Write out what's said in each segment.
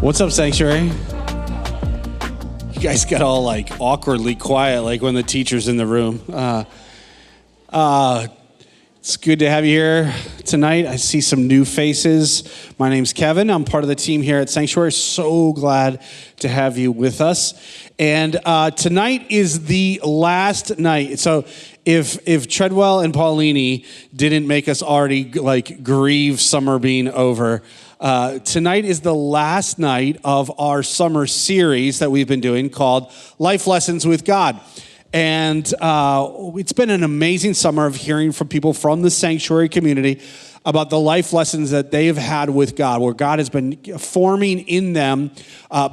What's up, Sanctuary? You guys got all like awkwardly quiet, like when the teacher's in the room. It's good to have you here tonight. I see some new faces. My name's Kevin. I'm part of the team here at Sanctuary. So glad to have you with us. And tonight is the last night. So if Treadwell and Paulini didn't make us already like grieve summer being over, tonight is the last night of our summer series that we've been doing called Life Lessons with God. And it's been an amazing summer of hearing from people from the Sanctuary community about the life lessons that they've had with God, where God has been forming in them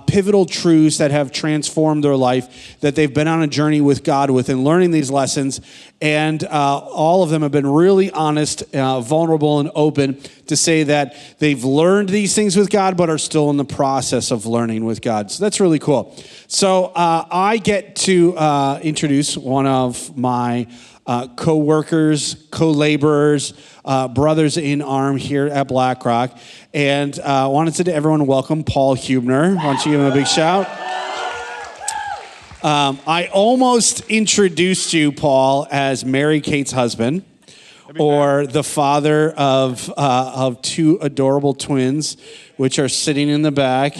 pivotal truths that have transformed their life, that they've been on a journey with God with and learning these lessons. And all of them have been really honest, vulnerable, and open to say that they've learned these things with God, but are still in the process of learning with God. So that's really cool. So I get to introduce one of my co-workers, co-laborers, brothers in arm here at BlackRock. And wanted to everyone welcome Paul Huebner. Why don't you give him a big shout? I almost introduced you, Paul, as Mary Kate's husband, or the father of two adorable twins, which are sitting in the back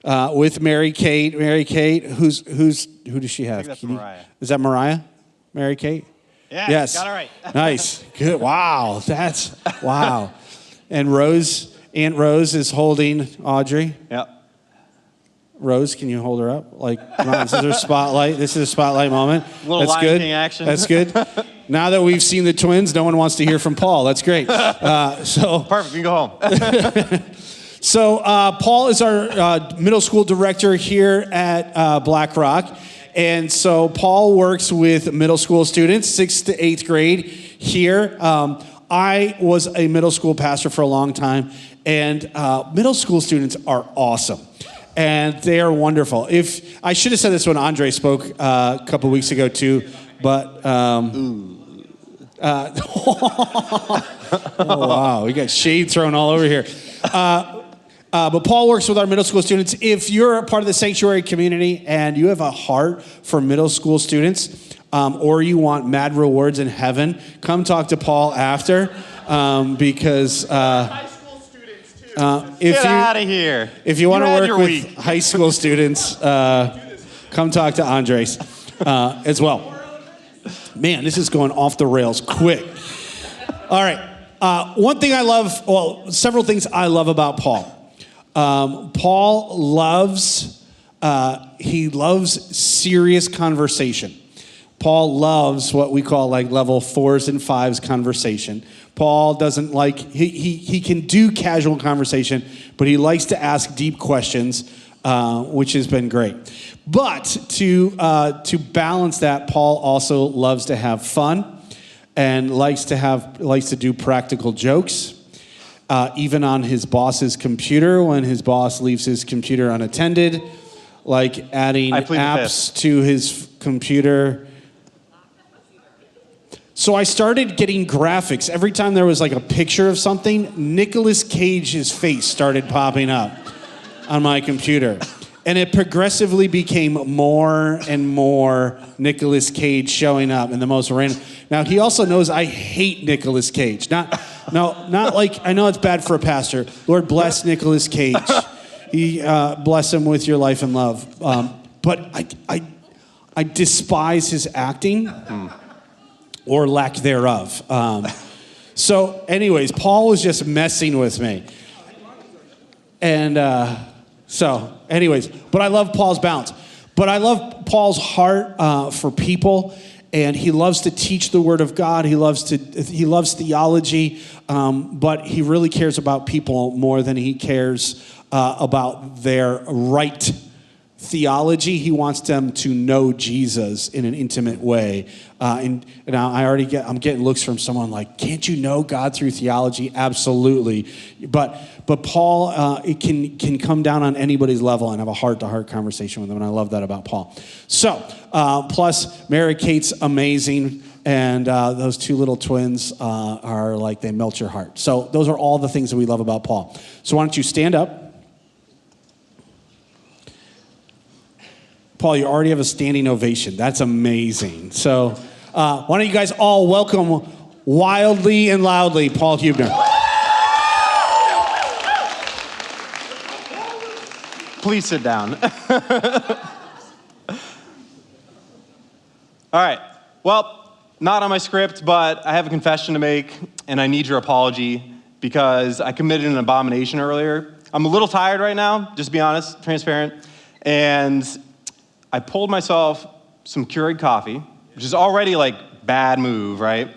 with Mary Kate. Mary Kate, who does she have? I think that's Mariah. Is that Mariah? Mary Kate? Yeah, yes. got it right. Nice. Good. Wow. Wow. And Rose, Aunt Rose is holding Audrey. Yep. Rose, can you hold her up? Like, come on, this is her spotlight. This is a spotlight moment. Little That's Lion good. King action. That's good. Now that we've seen the twins, no one wants to hear from Paul. That's great. Perfect. You can go home. So Paul is our middle school director here at BlackRock. And so Paul works with middle school students, 6th to 8th grade here. I was a middle school pastor for a long time, and middle school students are awesome. And they are wonderful. If I should have said this when Andre spoke a couple weeks ago too, but oh wow, we got shade thrown all over here. But Paul works with our middle school students. If you're a part of the Sanctuary community and you have a heart for middle school students, or you want mad rewards in heaven, come talk to Paul after, because high school students too. Get out of here. If you want to work with high school students, come talk to Andres as well. Man, this is going off the rails quick. All right. One thing I love, well, several things I love about Paul. Paul loves serious conversation. Paul loves what we call like level 4s and 5s conversation. Paul doesn't like, he can do casual conversation, but he likes to ask deep questions, which has been great. But to balance that, Paul also loves to have fun and likes to do practical jokes. Even on his boss's computer, when his boss leaves his computer unattended, like adding apps to his computer. So I started getting graphics. Every time there was like a picture of something, Nicolas Cage's face started popping up on my computer. And it progressively became more and more Nicolas Cage showing up in the most random. Now, he also knows I hate Nicolas Cage. Not like, I know it's bad for a pastor. Lord bless Nicolas Cage. He bless him with your life and love. But I despise his acting or lack thereof. So anyways, Paul was just messing with me. And so anyways, but I love Paul's balance. But I love Paul's heart for people. And he loves to teach the Word of God. He loves theology, but he really cares about people more than he cares about their right theology. He wants them to know Jesus in an intimate way. And now I'm getting looks from someone like, can't you know God through theology? Absolutely. But Paul, it can come down on anybody's level and have a heart-to-heart conversation with them, and I love that about Paul. So, plus Mary Kate's amazing, and those two little twins are like, they melt your heart. So those are all the things that we love about Paul. So why don't you stand up? Paul, you already have a standing ovation. That's amazing. So why don't you guys all welcome wildly and loudly Paul Huebner. Please sit down. All right. Well, not on my script, but I have a confession to make, and I need your apology because I committed an abomination earlier. I'm a little tired right now, just to be honest, transparent, and I pulled myself some Keurig coffee, which is already like bad move, right?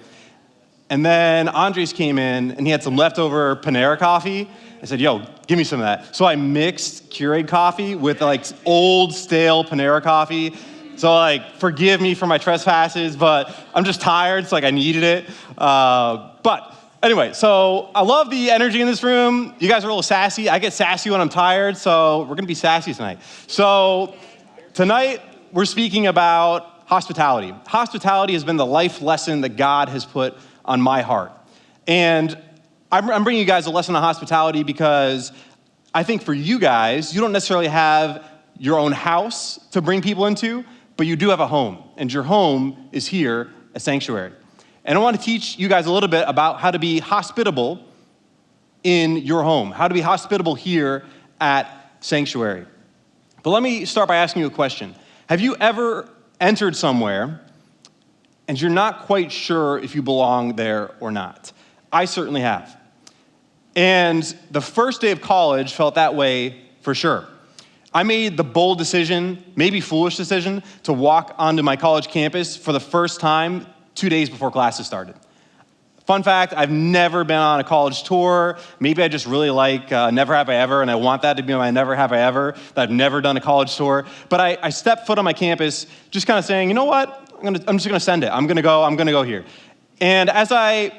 And then Andres came in and he had some leftover Panera coffee. I said, yo, give me some of that. So I mixed Keurig coffee with like old stale Panera coffee. So like, forgive me for my trespasses, but I'm just tired, so like I needed it. But anyway, so I love the energy in this room. You guys are a little sassy. I get sassy when I'm tired, so we're gonna be sassy tonight. So tonight, we're speaking about hospitality. Hospitality has been the life lesson that God has put on my heart. And I'm bringing you guys a lesson on hospitality because I think for you guys, you don't necessarily have your own house to bring people into, but you do have a home, and your home is here at Sanctuary. And I want to teach you guys a little bit about how to be hospitable in your home, how to be hospitable here at Sanctuary. But let me start by asking you a question. Have you ever entered somewhere and you're not quite sure if you belong there or not? I certainly have. And the first day of college felt that way for sure. I made the bold decision, maybe foolish decision, to walk onto my college campus for the first time 2 days before classes started. Fun fact, I've never been on a college tour. Maybe I just really like Never Have I Ever, and I want that to be my Never Have I Ever, that I've never done a college tour. But I stepped foot on my campus just kind of saying, you know what? I'm just gonna send it. I'm gonna go here. And as I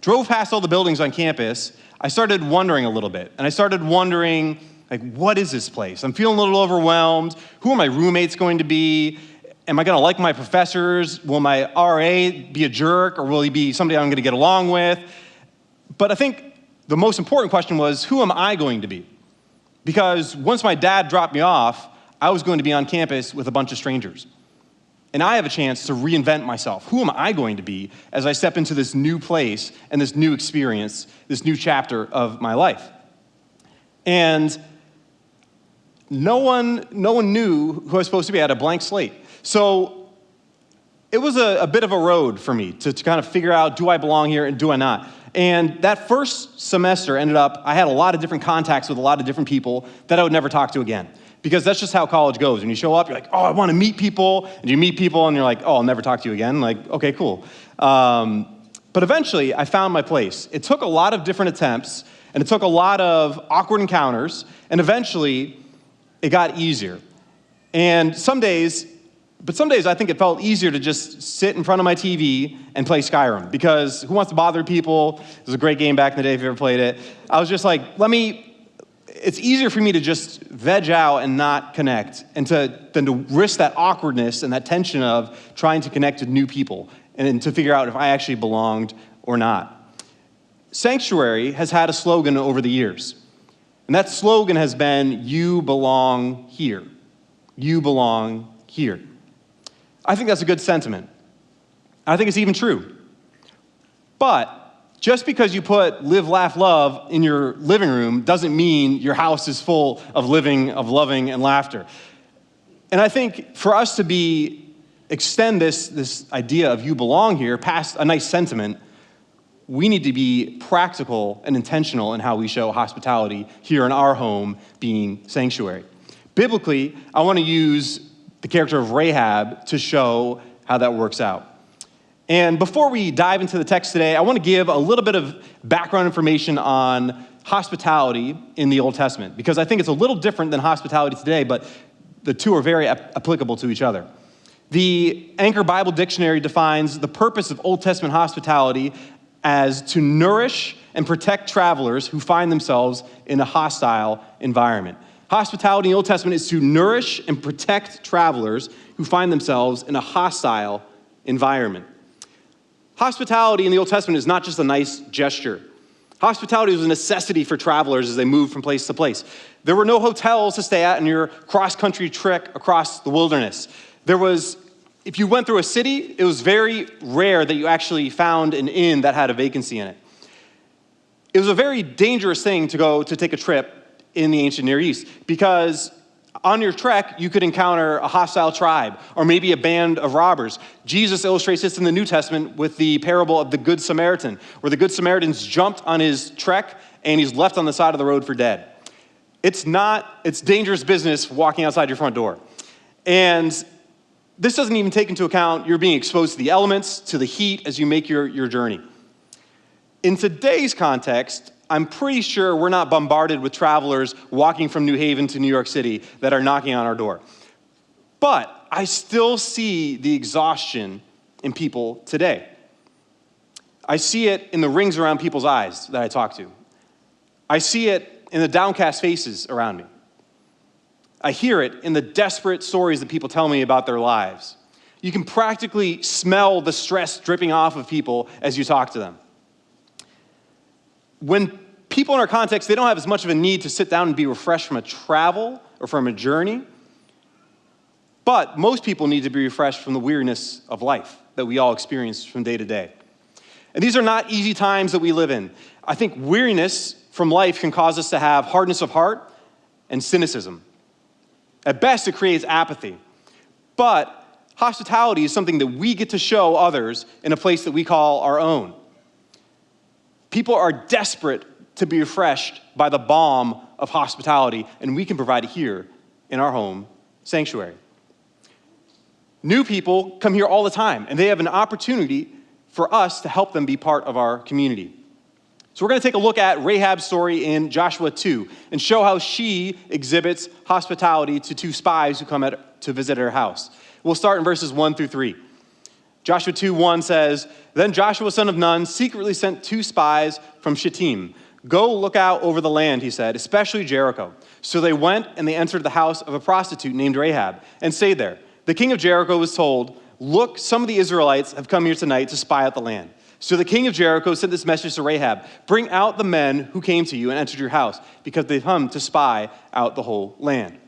drove past all the buildings on campus, I started wondering a little bit. And I started wondering, like, what is this place? I'm feeling a little overwhelmed. Who are my roommates going to be? Am I gonna like my professors? Will my RA be a jerk, or will he be somebody I'm gonna get along with? But I think the most important question was, who am I going to be? Because once my dad dropped me off, I was going to be on campus with a bunch of strangers. And I have a chance to reinvent myself. Who am I going to be as I step into this new place and this new experience, this new chapter of my life? And no one knew who I was supposed to be. I had a blank slate. So it was a bit of a road for me to kind of figure out, do I belong here and do I not? And that first semester ended up, I had a lot of different contacts with a lot of different people that I would never talk to again. Because that's just how college goes. When you show up, you're like, oh, I want to meet people. And you meet people and you're like, oh, I'll never talk to you again. Like, okay, cool. But eventually I found my place. It took a lot of different attempts and it took a lot of awkward encounters. And eventually it got easier. And some days I think it felt easier to just sit in front of my TV and play Skyrim, because who wants to bother people? It was a great game back in the day if you ever played it. I was just like, it's easier for me to just veg out and not connect than to risk that awkwardness and that tension of trying to connect with new people and to figure out if I actually belonged or not. Sanctuary has had a slogan over the years, and that slogan has been, you belong here. You belong here. I think that's a good sentiment. I think it's even true. But just because you put live, laugh, love in your living room doesn't mean your house is full of living, of loving, and laughter. And I think for us to extend this idea of you belong here past a nice sentiment, we need to be practical and intentional in how we show hospitality here in our home, being Sanctuary. Biblically, I want to use the character of Rahab to show how that works out. And before we dive into the text today, I want to give a little bit of background information on hospitality in the Old Testament, because I think it's a little different than hospitality today, but the two are very applicable to each other. The Anchor Bible Dictionary defines the purpose of Old Testament hospitality as to nourish and protect travelers who find themselves in a hostile environment. Hospitality in the Old Testament is to nourish and protect travelers who find themselves in a hostile environment. Hospitality in the Old Testament is not just a nice gesture. Hospitality was a necessity for travelers as they moved from place to place. There were no hotels to stay at in your cross-country trek across the wilderness. If you went through a city, it was very rare that you actually found an inn that had a vacancy in it. It was a very dangerous thing to go to take a trip in the ancient Near East because on your trek, you could encounter a hostile tribe or maybe a band of robbers. Jesus illustrates this in the New Testament with the parable of the Good Samaritan, where the Good Samaritan's jumped on his trek and he's left on the side of the road for dead. It's dangerous business walking outside your front door. And this doesn't even take into account you're being exposed to the elements, to the heat as you make your journey. In today's context, I'm pretty sure we're not bombarded with travelers walking from New Haven to New York City that are knocking on our door. But I still see the exhaustion in people today. I see it in the rings around people's eyes that I talk to. I see it in the downcast faces around me. I hear it in the desperate stories that people tell me about their lives. You can practically smell the stress dripping off of people as you talk to them. When people in our context, they don't have as much of a need to sit down and be refreshed from a travel or from a journey, but most people need to be refreshed from the weariness of life that we all experience from day to day. And these are not easy times that we live in. I think weariness from life can cause us to have hardness of heart and cynicism. At best, it creates apathy. But hospitality is something that we get to show others in a place that we call our own. People are desperate to be refreshed by the balm of hospitality, and we can provide it here in our home sanctuary. New people come here all the time, and they have an opportunity for us to help them be part of our community. So we're going to take a look at Rahab's story in Joshua 2 and show how she exhibits hospitality to two spies who come to visit her house. We'll start in verses 1 through 3. Joshua 2:1 says, "Then Joshua son of Nun secretly sent two spies from Shittim. 'Go look out over the land,' he said, 'especially Jericho.' So they went and they entered the house of a prostitute named Rahab and stayed there. The king of Jericho was told, 'Look, some of the Israelites have come here tonight to spy out the land.' So the king of Jericho sent this message to Rahab, 'Bring out the men who came to you and entered your house, because they've come to spy out the whole land.'"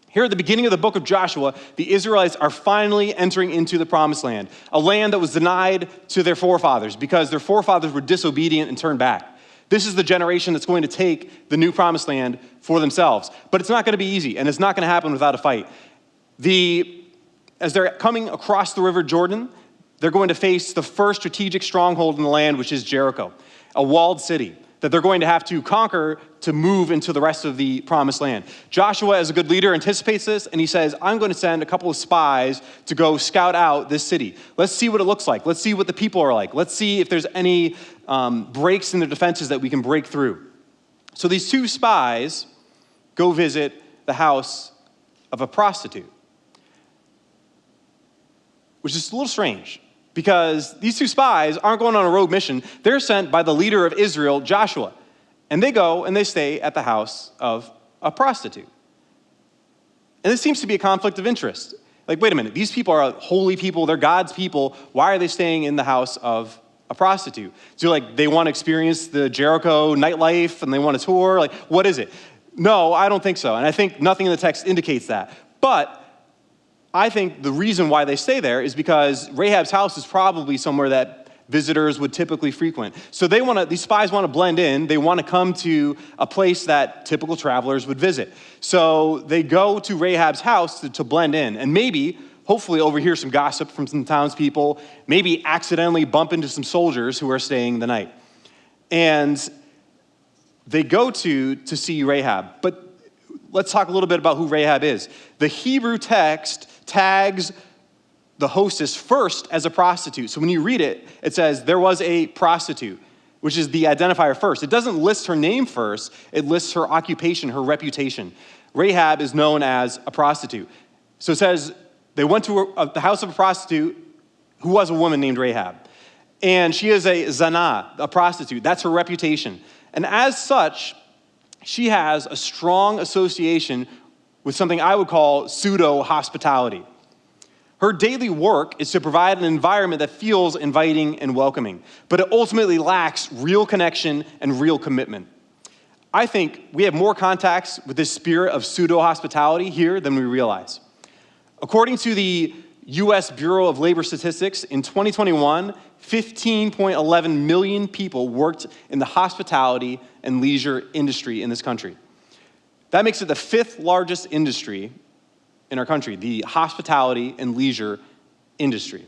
Here at the beginning of the book of Joshua, the Israelites are finally entering into the promised land, a land that was denied to their forefathers because their forefathers were disobedient and turned back. This is the generation that's going to take the new promised land for themselves. But it's not going to be easy, and it's not going to happen without a fight. As they're coming across the river Jordan, they're going to face the first strategic stronghold in the land, which is Jericho, a walled city that they're going to have to conquer to move into the rest of the promised land. Joshua, as a good leader, anticipates this, and he says, "I'm going to send a couple of spies to go scout out this city. Let's see what it looks like. Let's see what the people are like. Let's see if there's any breaks in their defenses that we can break through." So these two spies go visit the house of a prostitute, which is a little strange, because these two spies aren't going on a rogue mission. They're sent by the leader of Israel, Joshua. And they go and they stay at the house of a prostitute. And this seems to be a conflict of interest. Like, wait a minute, these people are holy people, they're God's people. Why are they staying in the house of a prostitute? So they want to experience the Jericho nightlife and they want a tour? Like, what is it? No, I don't think so. And I think nothing in the text indicates that. But I think the reason why they stay there is because Rahab's house is probably somewhere that visitors would typically frequent. So these spies want to blend in. They want to come to a place that typical travelers would visit. So they go to Rahab's house to blend in and maybe, hopefully, overhear some gossip from some townspeople, maybe accidentally bump into some soldiers who are staying the night. And they go to see Rahab. But let's talk a little bit about who Rahab is. The Hebrew text tags the hostess first as a prostitute. So when you read it, it says there was a prostitute, which is the identifier first. It doesn't list her name first. It lists her occupation, her reputation. Rahab is known as a prostitute. So it says they went to the house of a prostitute who was a woman named Rahab. And she is a zanah, a prostitute. That's her reputation. And as such, she has a strong association with something I would call pseudo-hospitality. Her daily work is to provide an environment that feels inviting and welcoming, but it ultimately lacks real connection and real commitment. I think we have more contacts with this spirit of pseudo-hospitality here than we realize. According to the US Bureau of Labor Statistics, in 2021, 15.11 million people worked in the hospitality and leisure industry in this country. That makes it the 5th largest industry in our country, the hospitality and leisure industry.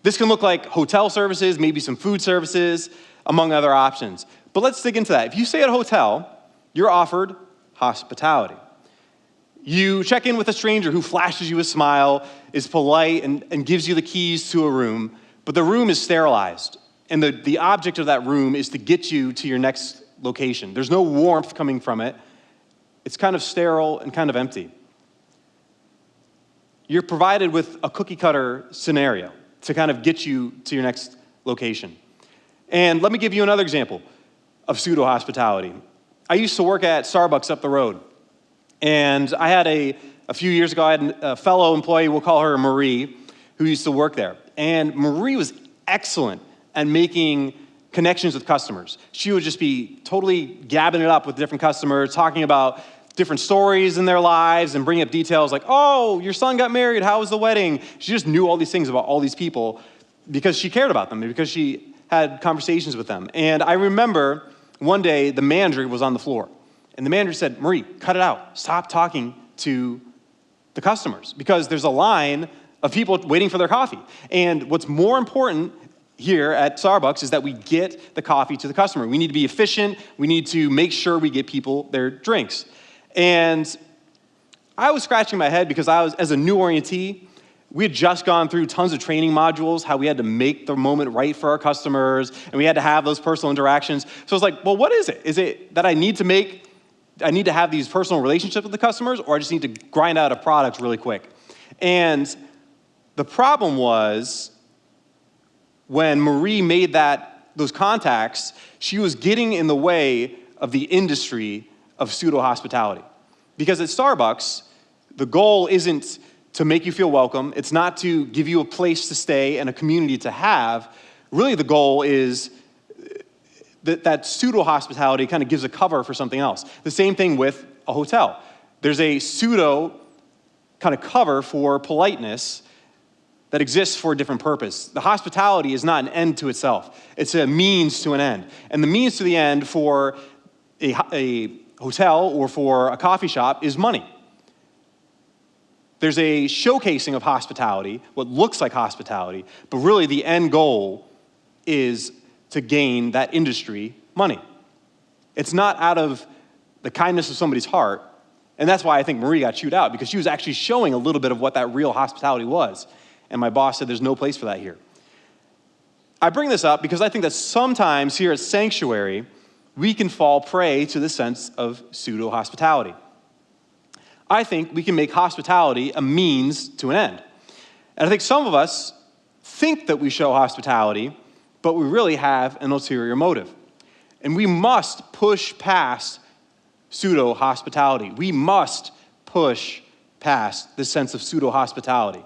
This can look like hotel services, maybe some food services, among other options. But let's dig into that. If you stay at a hotel, you're offered hospitality. You check in with a stranger who flashes you a smile, is polite, and gives you the keys to a room, but the room is sterilized. And the object of that room is to get you to your next location. There's no warmth coming from it. It's kind of sterile and kind of empty. You're provided with a cookie cutter scenario to kind of get you to your next location. And let me give you another example of pseudo-hospitality. I used to work at Starbucks up the road. And I had a few years ago, I had a fellow employee, we'll call her Marie, who used to work there. And Marie was excellent at making connections with customers. She would just be totally gabbing it up with different customers, talking about different stories in their lives and bringing up details like, oh, your son got married, how was the wedding? She just knew all these things about all these people because she cared about them, because she had conversations with them. And I remember one day the manager was on the floor. And the manager said, Marie, cut it out. Stop talking to the customers because there's a line of people waiting for their coffee. And what's more important here at Starbucks is that we get the coffee to the customer. We need to be efficient. We need to make sure we get people their drinks. And I was scratching my head because as a new orientee, we had just gone through tons of training modules, how we had to make the moment right for our customers, and we had to have those personal interactions. So I was like, well, what is it? Is it that I need to have these personal relationships with the customers, or I just need to grind out a product really quick? And the problem was when Marie made those contacts, she was getting in the way of the industry of pseudo-hospitality. Because at Starbucks, the goal isn't to make you feel welcome. It's not to give you a place to stay and a community to have. Really, the goal is that pseudo-hospitality kind of gives a cover for something else. The same thing with a hotel. There's a pseudo kind of cover for politeness that exists for a different purpose. The hospitality is not an end to itself. It's a means to an end. And the means to the end for a hotel or for a coffee shop is money. There's a showcasing of hospitality, what looks like hospitality, but really the end goal is to gain that industry money. It's not out of the kindness of somebody's heart, and that's why I think Marie got chewed out, because she was actually showing a little bit of what that real hospitality was. And my boss said there's no place for that here. I bring this up because I think that sometimes here at Sanctuary, we can fall prey to the sense of pseudo-hospitality. I think we can make hospitality a means to an end. And I think some of us think that we show hospitality, but we really have an ulterior motive. And we must push past pseudo-hospitality. We must push past this sense of pseudo-hospitality.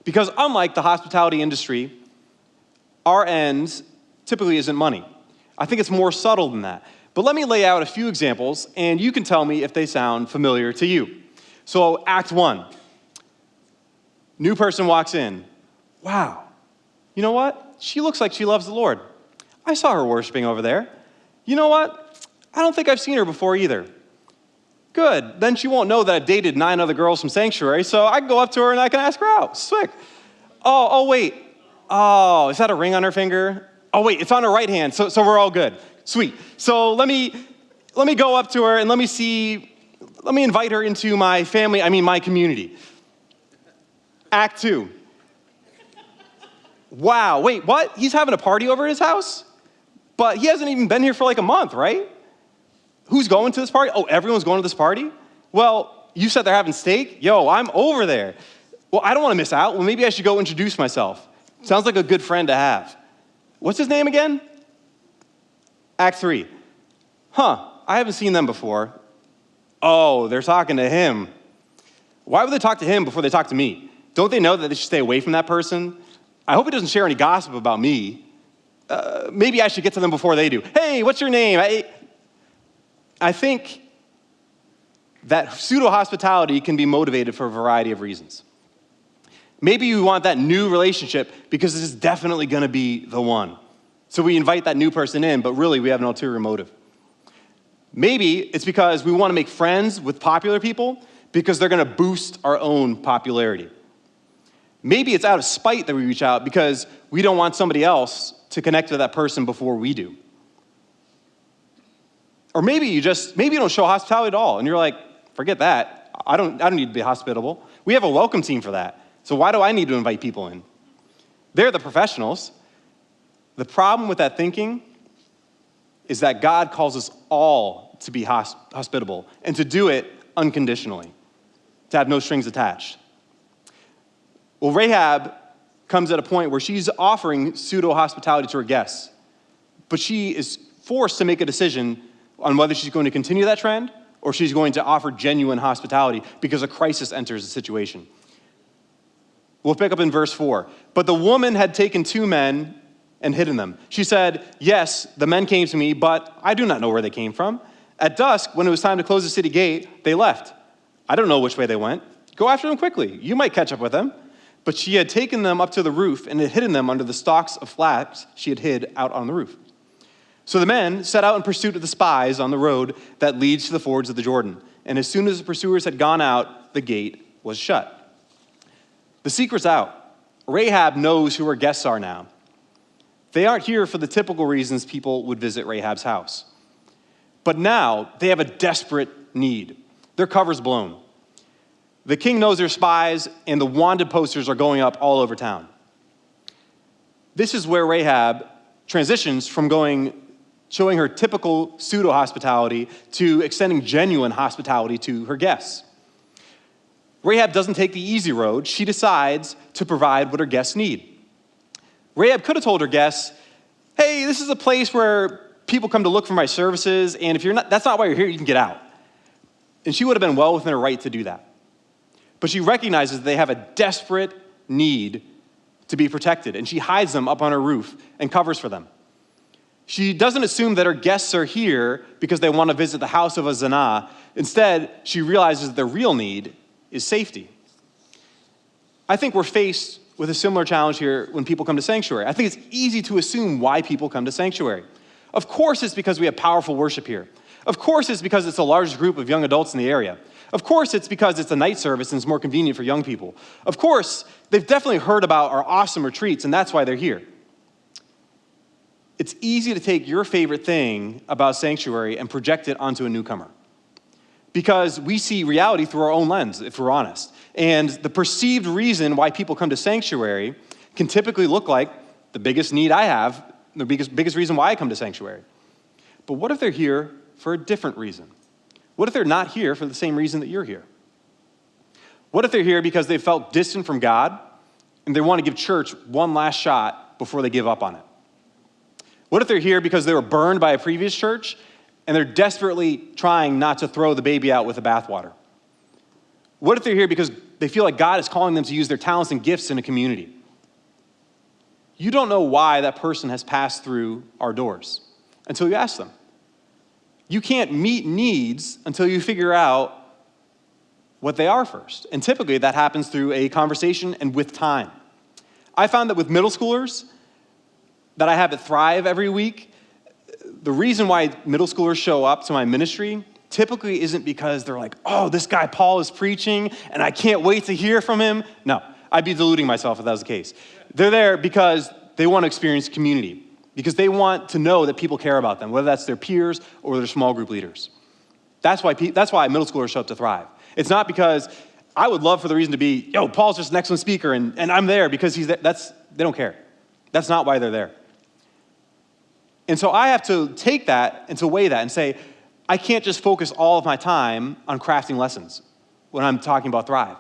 Because unlike the hospitality industry, our end typically isn't money. I think it's more subtle than that. But let me lay out a few examples, and you can tell me if they sound familiar to you. So, Act 1. New person walks in. Wow. You know what? She looks like she loves the Lord. I saw her worshiping over there. You know what? I don't think I've seen her before either. Good. Then she won't know that I've dated 9 other girls from Sanctuary, so I can go up to her and I can ask her out. Sick. Oh, wait. Oh, is that a ring on her finger? Oh, wait, it's on her right hand, so we're all good. Sweet. So let me go up to her and let me invite her into my family, my community. Act 2. Wow, wait, what? He's having a party over at his house? But he hasn't even been here for like a month, right? Who's going to this party? Oh, everyone's going to this party? Well, you said they're having steak? Yo, I'm over there. Well, I don't want to miss out. Well, maybe I should go introduce myself. Sounds like a good friend to have. What's his name again? Act 3. I haven't seen them before. Oh, they're talking to him. Why would they talk to him before they talk to me? Don't they know that they should stay away from that person? I hope he doesn't share any gossip about me. Maybe I should get to them before they do. Hey, what's your name? I think that pseudo-hospitality can be motivated for a variety of reasons. Maybe you want that new relationship because this is definitely going to be the one. So we invite that new person in, but really we have an ulterior motive. Maybe it's because we want to make friends with popular people because they're going to boost our own popularity. Maybe it's out of spite that we reach out because we don't want somebody else to connect with that person before we do. Or maybe you don't show hospitality at all, and you're like, forget that. I don't need to be hospitable. We have a welcome team for that. So why do I need to invite people in? They're the professionals. The problem with that thinking is that God calls us all to be hospitable and to do it unconditionally, to have no strings attached. Well, Rahab comes at a point where she's offering pseudo-hospitality to her guests, but she is forced to make a decision on whether she's going to continue that trend or she's going to offer genuine hospitality because a crisis enters the situation. We'll pick up in verse 4. But the woman had taken 2 men and hidden them. She said, yes, the men came to me, but I do not know where they came from. At dusk, when it was time to close the city gate, they left. I don't know which way they went. Go after them quickly. You might catch up with them. But she had taken them up to the roof and had hidden them under the stalks of flax she had hid out on the roof. So the men set out in pursuit of the spies on the road that leads to the fords of the Jordan. And as soon as the pursuers had gone out, the gate was shut. The secret's out. Rahab knows who her guests are now. They aren't here for the typical reasons people would visit Rahab's house. But now they have a desperate need. Their cover's blown. The king knows they're spies, and the wanted posters are going up all over town. This is where Rahab transitions from showing her typical pseudo-hospitality to extending genuine hospitality to her guests. Rahab doesn't take the easy road. She decides to provide what her guests need. Rahab could have told her guests, hey, this is a place where people come to look for my services, and if that's not why you're here, you can get out. And she would have been well within her right to do that. But she recognizes that they have a desperate need to be protected, and she hides them up on her roof and covers for them. She doesn't assume that her guests are here because they want to visit the house of a zanah. Instead, she realizes that their real need is safety. I think we're faced with a similar challenge here when people come to Sanctuary. I think it's easy to assume why people come to Sanctuary. Of course it's because we have powerful worship here. Of course it's because it's the largest group of young adults in the area. Of course it's because it's a night service and it's more convenient for young people. Of course, they've definitely heard about our awesome retreats and that's why they're here. It's easy to take your favorite thing about Sanctuary and project it onto a newcomer. Because we see reality through our own lens, if we're honest. And the perceived reason why people come to Sanctuary can typically look like the biggest need I have, the biggest reason why I come to Sanctuary. But what if they're here for a different reason? What if they're not here for the same reason that you're here? What if they're here because they felt distant from God and they want to give church one last shot before they give up on it? What if they're here because they were burned by a previous church and they're desperately trying not to throw the baby out with the bathwater? What if they're here because they feel like God is calling them to use their talents and gifts in a community? You don't know why that person has passed through our doors until you ask them. You can't meet needs until you figure out what they are first. And typically that happens through a conversation and with time. I found that with middle schoolers that I have at Thrive every week, the reason why middle schoolers show up to my ministry typically isn't because they're like, oh, this guy Paul is preaching and I can't wait to hear from him. No, I'd be deluding myself if that was the case. They're there because they want to experience community, because they want to know that people care about them, whether that's their peers or their small group leaders. That's why middle schoolers show up to Thrive. It's not because I would love for the reason to be, yo, Paul's just an excellent speaker and I'm there because he's there. They don't care. That's not why they're there. And so I have to take that and to weigh that and say, I can't just focus all of my time on crafting lessons when I'm talking about Thrive.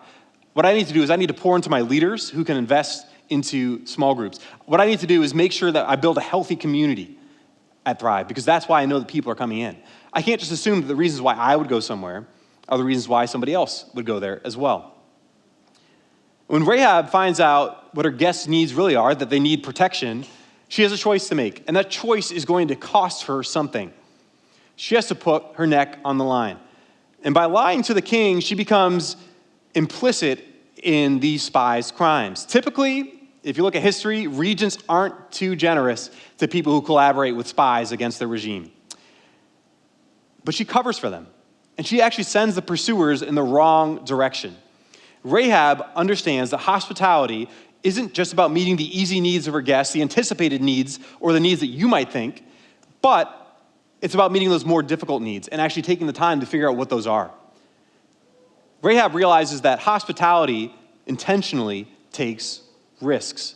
What I need to do is I need to pour into my leaders who can invest into small groups. What I need to do is make sure that I build a healthy community at Thrive, because that's why I know that people are coming in. I can't just assume that the reasons why I would go somewhere are the reasons why somebody else would go there as well. When Rahab finds out what her guests' needs really are, that they need protection, she has a choice to make, and that choice is going to cost her something. She has to put her neck on the line. And by lying to the king, she becomes implicit in these spies' crimes. Typically, if you look at history, regents aren't too generous to people who collaborate with spies against their regime. But she covers for them, and she actually sends the pursuers in the wrong direction. Rahab understands that hospitality isn't just about meeting the easy needs of her guests, the anticipated needs, or the needs that you might think, but it's about meeting those more difficult needs and actually taking the time to figure out what those are. Rahab realizes that hospitality intentionally takes risks.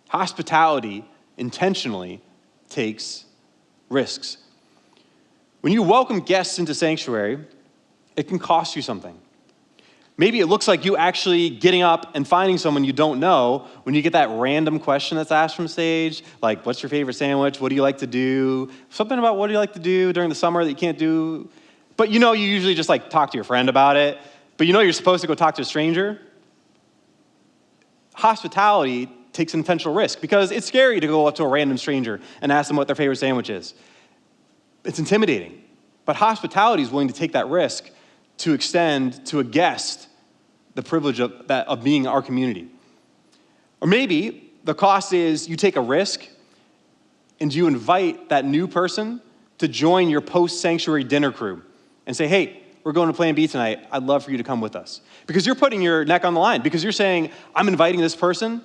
Hospitality intentionally takes risks. When you welcome guests into sanctuary, it can cost you something. Maybe it looks like you actually getting up and finding someone you don't know when you get that random question that's asked from stage, like, what's your favorite sandwich? What do you like to do? Something about what do you like to do during the summer that you can't do. But you know you usually just like talk to your friend about it, but you know you're supposed to go talk to a stranger. Hospitality takes an intentional risk because it's scary to go up to a random stranger and ask them what their favorite sandwich is. It's intimidating. But hospitality is willing to take that risk to extend to a guest the privilege of being our community. Or maybe the cost is you take a risk and you invite that new person to join your post-sanctuary dinner crew and say, hey, we're going to Plan B tonight. I'd love for you to come with us. Because you're putting your neck on the line, because you're saying, I'm inviting this person,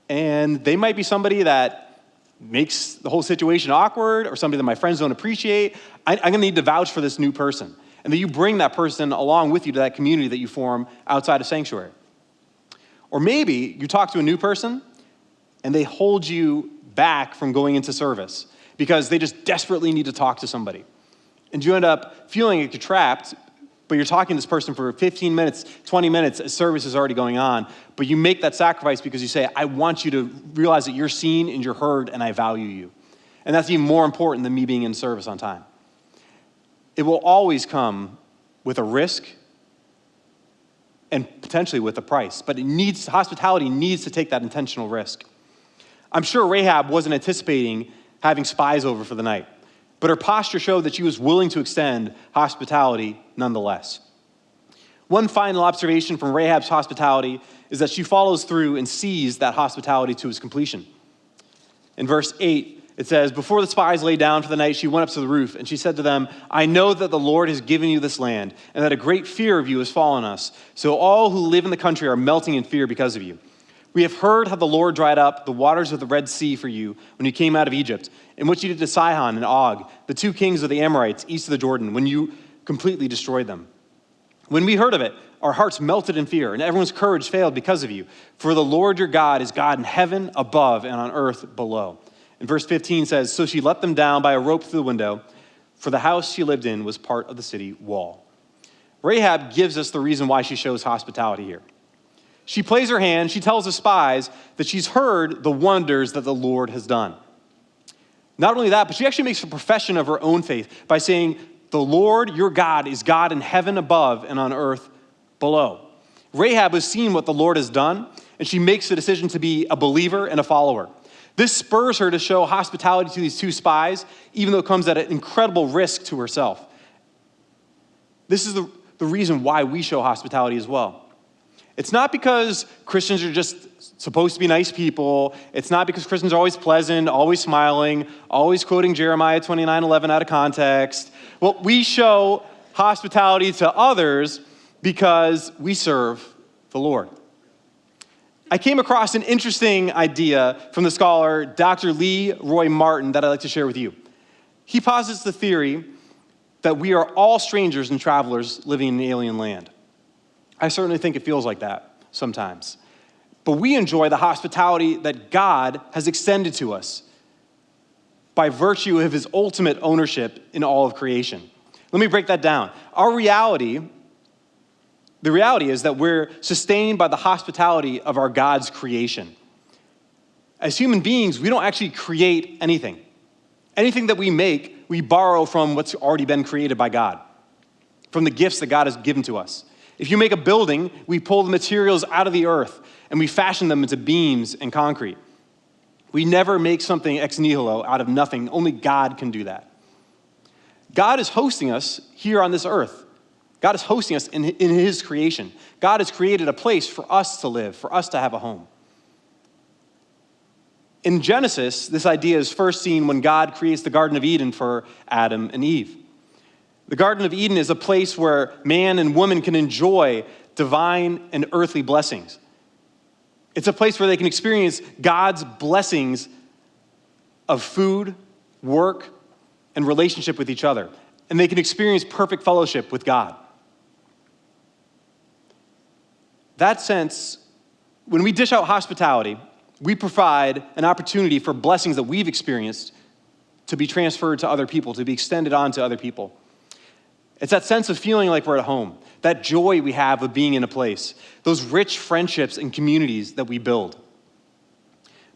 and they might be somebody that makes the whole situation awkward or somebody that my friends don't appreciate. I'm going to need to vouch for this new person. And that you bring that person along with you to that community that you form outside of sanctuary. Or maybe you talk to a new person and they hold you back from going into service because they just desperately need to talk to somebody. And you end up feeling like you're trapped, but you're talking to this person for 15 minutes, 20 minutes, as service is already going on. But you make that sacrifice because you say, I want you to realize that you're seen and you're heard and I value you. And that's even more important than me being in service on time. It will always come with a risk and potentially with a price, but hospitality needs to take that intentional risk. I'm sure Rahab wasn't anticipating having spies over for the night, but her posture showed that she was willing to extend hospitality nonetheless. One final observation from Rahab's hospitality is that she follows through and sees that hospitality to its completion. In verse 8, it says, before the spies lay down for the night, she went up to the roof, and she said to them, I know that the Lord has given you this land, and that a great fear of you has fallen us. So all who live in the country are melting in fear because of you. We have heard how the Lord dried up the waters of the Red Sea for you when you came out of Egypt, and what you did to Sihon and Og, the two kings of the Amorites east of the Jordan, when you completely destroyed them. When we heard of it, our hearts melted in fear, and everyone's courage failed because of you. For the Lord your God is God in heaven above and on earth below. And verse 15 says, so she let them down by a rope through the window, for the house she lived in was part of the city wall. Rahab gives us the reason why she shows hospitality here. She plays her hand, she tells the spies that she's heard the wonders that the Lord has done. Not only that, but she actually makes a profession of her own faith by saying, the Lord, your God, is God in heaven above and on earth below. Rahab has seen what the Lord has done, and she makes the decision to be a believer and a follower. This spurs her to show hospitality to these two spies, even though it comes at an incredible risk to herself. This is the reason why we show hospitality as well. It's not because Christians are just supposed to be nice people. It's not because Christians are always pleasant, always smiling, always quoting Jeremiah 29:11 out of context. Well, we show hospitality to others because we serve the Lord. I came across an interesting idea from the scholar Dr. Lee Roy Martin that I'd like to share with you. He posits the theory that we are all strangers and travelers living in an alien land. I certainly think it feels like that sometimes. But we enjoy the hospitality that God has extended to us by virtue of his ultimate ownership in all of creation. Let me break that down. The reality is that we're sustained by the hospitality of our God's creation. As human beings, we don't actually create anything. Anything that we make, we borrow from what's already been created by God, from the gifts that God has given to us. If you make a building, we pull the materials out of the earth and we fashion them into beams and concrete. We never make something ex nihilo out of nothing. Only God can do that. God is hosting us here on this earth. God is hosting us in his creation. God has created a place for us to live, for us to have a home. In Genesis, this idea is first seen when God creates the Garden of Eden for Adam and Eve. The Garden of Eden is a place where man and woman can enjoy divine and earthly blessings. It's a place where they can experience God's blessings of food, work, and relationship with each other. And they can experience perfect fellowship with God. That sense, when we dish out hospitality, we provide an opportunity for blessings that we've experienced to be transferred to other people, to be extended on to other people. It's that sense of feeling like we're at home, that joy we have of being in a place, those rich friendships and communities that we build.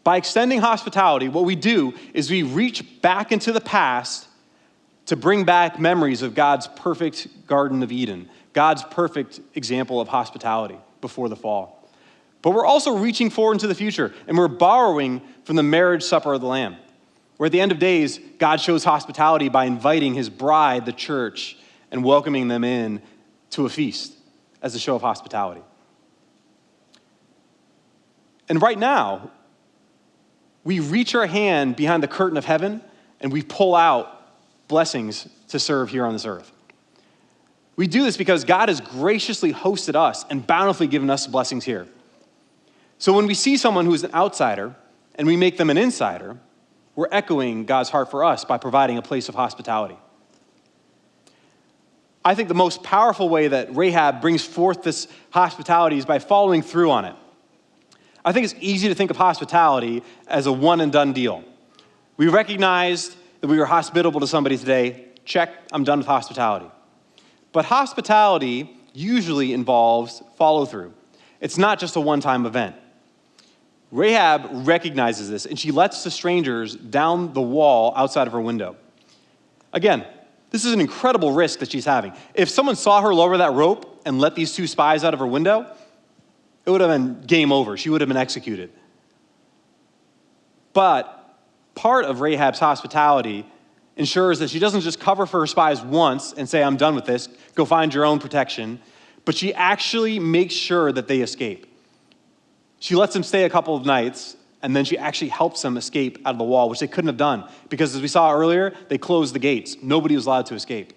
By extending hospitality, what we do is we reach back into the past to bring back memories of God's perfect Garden of Eden, God's perfect example of hospitality before the fall. But we're also reaching forward into the future, and we're borrowing from the marriage supper of the Lamb, where at the end of days, God shows hospitality by inviting his bride, the church, and welcoming them in to a feast as a show of hospitality. And right now, we reach our hand behind the curtain of heaven, and we pull out blessings to serve here on this earth. We do this because God has graciously hosted us and bountifully given us blessings here. So when we see someone who is an outsider and we make them an insider, we're echoing God's heart for us by providing a place of hospitality. I think the most powerful way that Rahab brings forth this hospitality is by following through on it. I think it's easy to think of hospitality as a one-and-done deal. We recognized that we were hospitable to somebody today. Check, I'm done with hospitality. But hospitality usually involves follow-through. It's not just a one-time event. Rahab recognizes this, and she lets the strangers down the wall outside of her window. Again, this is an incredible risk that she's having. If someone saw her lower that rope and let these two spies out of her window, it would have been game over. She would have been executed. But part of Rahab's hospitality ensures that she doesn't just cover for her spies once and say, I'm done with this, go find your own protection, but she actually makes sure that they escape. She lets them stay a couple of nights, and then she actually helps them escape out of the wall, which they couldn't have done, because as we saw earlier, they closed the gates. Nobody was allowed to escape.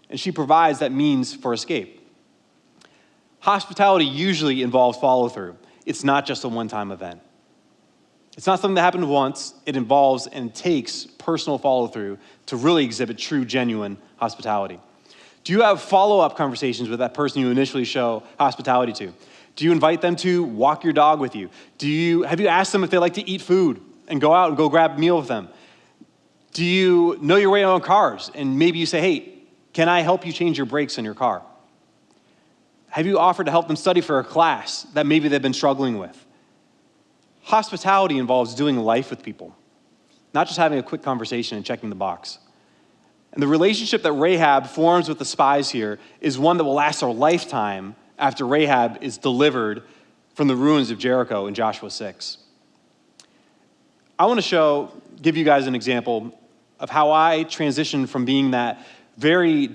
And she provides that means for escape. Hospitality usually involves follow-through. It's not just a one-time event. It's not something that happened once. It involves and takes personal follow-through to really exhibit true, genuine hospitality. Do you have follow-up conversations with that person you initially show hospitality to? Do you invite them to walk your dog with you? Have you asked them if they like to eat food and go out and go grab a meal with them? Do you know your way around cars? And maybe you say, hey, can I help you change your brakes in your car? Have you offered to help them study for a class that maybe they've been struggling with? Hospitality involves doing life with people, not just having a quick conversation and checking the box. And the relationship that Rahab forms with the spies here is one that will last a lifetime after Rahab is delivered from the ruins of Jericho in Joshua 6. I want to give you guys an example of how I transitioned from being that very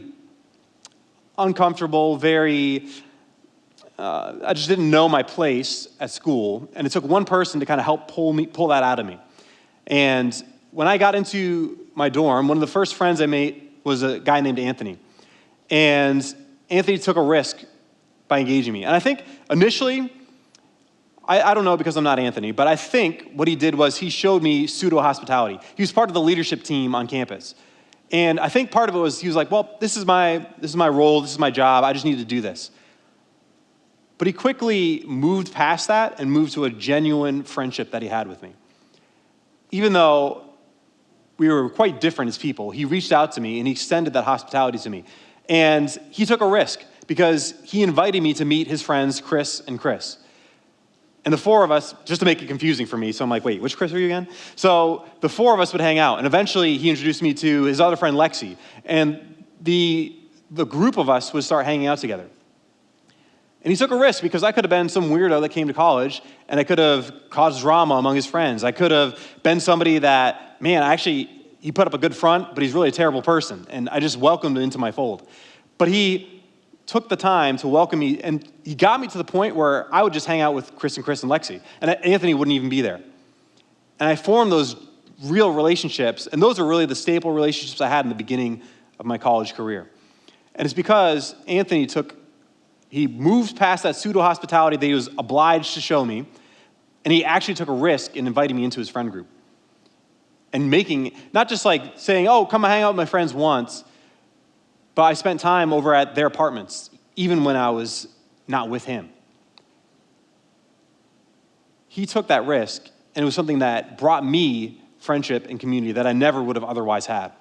uncomfortable, I just didn't know my place at school, and it took one person to kind of help pull that out of me. And when I got into my dorm, one of the first friends I made was a guy named Anthony. And Anthony took a risk by engaging me. And I think initially, I don't know because I'm not Anthony, but I think what he did was he showed me pseudo-hospitality. He was part of the leadership team on campus. And I think part of it was he was like, well, this is my role, this is my job, I just need to do this. But he quickly moved past that and moved to a genuine friendship that he had with me. Even though we were quite different as people, he reached out to me and he extended that hospitality to me. And he took a risk because he invited me to meet his friends, Chris and Chris. And the four of us, just to make it confusing for me, so I'm like, wait, which Chris are you again? So the four of us would hang out, and eventually he introduced me to his other friend, Lexi, and the group of us would start hanging out together. And he took a risk because I could have been some weirdo that came to college and I could have caused drama among his friends. I could have been somebody that, man, he put up a good front, but he's really a terrible person. And I just welcomed him into my fold. But he took the time to welcome me, and he got me to the point where I would just hang out with Chris and Lexi, and Anthony wouldn't even be there. And I formed those real relationships, and those are really the staple relationships I had in the beginning of my college career. And it's because Anthony he moved past that pseudo-hospitality that he was obliged to show me, and he actually took a risk in inviting me into his friend group. And not just like saying, oh, come hang out with my friends once, but I spent time over at their apartments, even when I was not with him. He took that risk, and it was something that brought me friendship and community that I never would have otherwise had.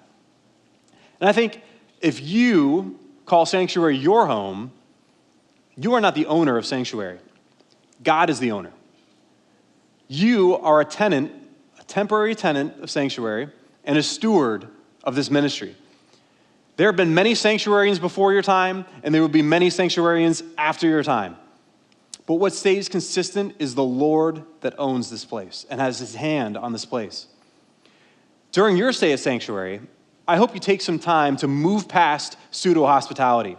And I think if you call Sanctuary your home, you are not the owner of Sanctuary. God is the owner. You are a temporary tenant of Sanctuary, and a steward of this ministry. There have been many sanctuarians before your time, and there will be many sanctuarians after your time. But what stays consistent is the Lord that owns this place and has his hand on this place. During your stay at Sanctuary, I hope you take some time to move past pseudo-hospitality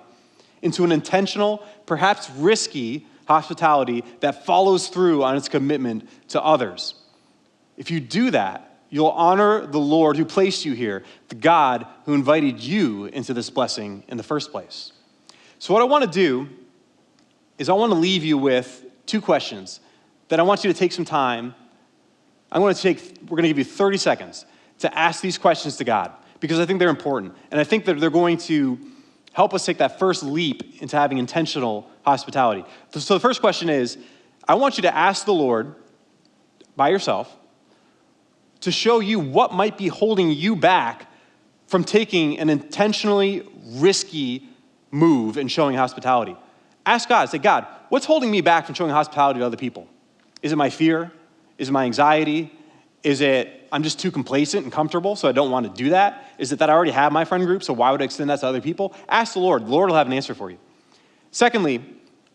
into an intentional, perhaps risky hospitality that follows through on its commitment to others. If you do that, you'll honor the Lord who placed you here, the God who invited you into this blessing in the first place. So what I want to do is I want to leave you with two questions that I want you to take some time. We're going to give you 30 seconds to ask these questions to God because I think they're important. And I think that they're going to help us take that first leap into having intentional hospitality. So the first question is, I want you to ask the Lord by yourself to show you what might be holding you back from taking an intentionally risky move in showing hospitality. Ask God, say, God, what's holding me back from showing hospitality to other people? Is it my fear? Is it my anxiety? Is it I'm just too complacent and comfortable, so I don't want to do that? Is it that I already have my friend group, so why would I extend that to other people? Ask the Lord. The Lord will have an answer for you. Secondly,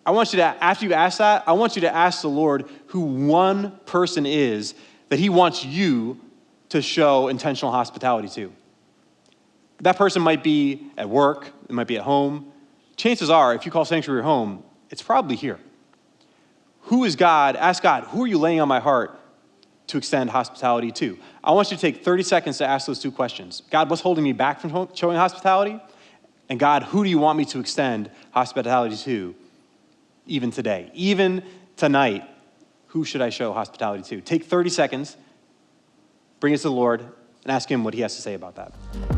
I want you to, after you ask that, I want you to ask the Lord who one person is that he wants you to show intentional hospitality to. That person might be at work, it might be at home. Chances are, if you call Sanctuary home, it's probably here. Who is God? Ask God, who are you laying on my heart to extend hospitality to? I want you to take 30 seconds to ask those two questions. God, what's holding me back from showing hospitality? And God, who do you want me to extend hospitality to even today? Even tonight, who should I show hospitality to? Take 30 seconds, bring it to the Lord, and ask him what he has to say about that.